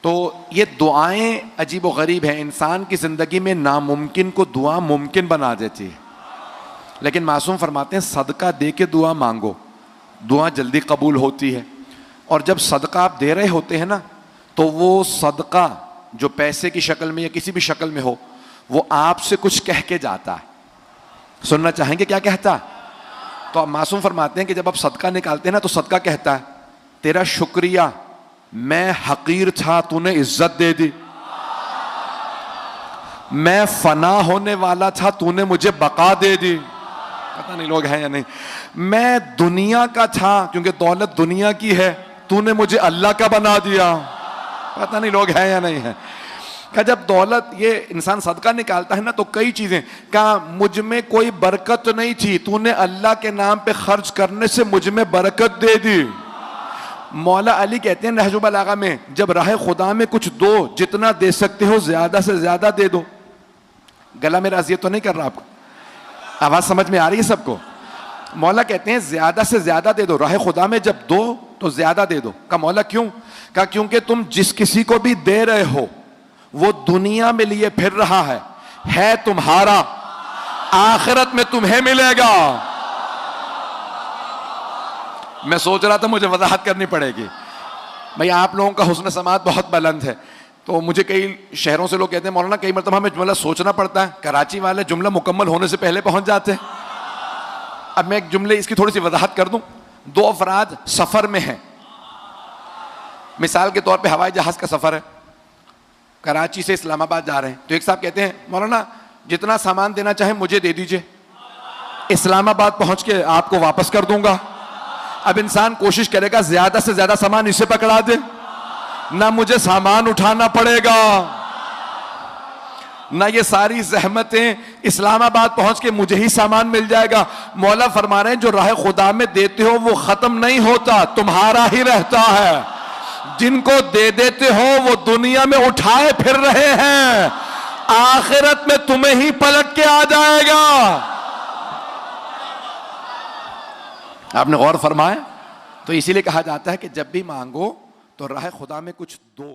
तो ये दुआएं अजीब व गरीब हैं। इंसान की ज़िंदगी में नामुमकिन को दुआ मुमकिन बना देती है। लेकिन मासूम फरमाते हैं सदका दे के दुआ मांगो, दुआ जल्दी कबूल होती है। और जब सदका आप दे रहे होते हैं ना, तो वो सदका जो पैसे की शक्ल में या किसी भी शक्ल में हो, वो आपसे कुछ कह के जाता है। सुनना चाहेंगे क्या कहता है? तो आप मासूम फरमाते हैं कि जब आप सदका निकालते हैं ना, तो सदका कहता है तेरा शुक्रिया, मैं हकीर था तूने इज्जत दे दी, मैं फना होने वाला था तूने मुझे बका दे दी। पता नहीं लोग हैं या नहीं। मैं दुनिया का था क्योंकि दौलत दुनिया की है, तूने मुझे अल्लाह का बना दिया। पता नहीं लोग हैं या नहीं है। क्या जब दौलत ये इंसान सदका निकालता है ना, तो कई चीजें कहा मुझ में कोई बरकत नहीं थी, तूने अल्लाह के नाम पे खर्च करने से मुझ में बरकत दे दी। मौला अली कहते हैं नहजुल बलागा में, जब राह खुदा में कुछ दो, जितना दे सकते हो ज्यादा से ज्यादा दे दो। गला मेरा अजियत तो नहीं कर रहा आपको? आवाज समझ में आ रही है सबको? मौला कहते हैं ज्यादा से ज्यादा दे दो, राह खुदा में जब दो तो ज्यादा दे दो। का मौला क्यों? का क्योंकि तुम जिस किसी को भी दे रहे हो वो दुनिया में लिए फिर रहा है तुम्हारा, आखिरत में तुम्हें मिलेगा। मैं सोच रहा था मुझे वजाहत करनी पड़ेगी। भाई आप लोगों का हुस्न समात बहुत बुलंद है, तो मुझे कई शहरों से लोग कहते हैं मौलाना कई मरतबा हमें जुमला सोचना पड़ता है, कराची वाले जुमला मुकम्मल होने से पहले पहुंच जाते हैं। अब मैं एक जुमले इसकी थोड़ी सी वजाहत कर दूं। दो अफराद सफर में हैं, मिसाल के तौर पे हवाई जहाज का सफर है, कराची से इस्लामाबाद जा रहे हैं। तो एक साहब कहते हैं मौलाना जितना सामान देना चाहे मुझे दे दीजिए, इस्लामाबाद पहुंच के आपको वापस कर दूंगा। अब इंसान कोशिश करेगा ज्यादा से ज्यादा सामान इसे पकड़ा दे, ना मुझे सामान उठाना पड़ेगा, ना ये सारी जहमतें, इस्लामाबाद पहुंच के मुझे ही सामान मिल जाएगा। मौला फरमा रहे हैं जो राह खुदा में देते हो वो खत्म नहीं होता, तुम्हारा ही रहता है। जिनको दे देते हो वो दुनिया में उठाए फिर रहे हैं, आखिरत में तुम्हें ही पलट के आ जाएगा। आपने गौर फरमाया? तो इसीलिए कहा जाता है कि जब भी मांगो तो राह खुदा में कुछ दो।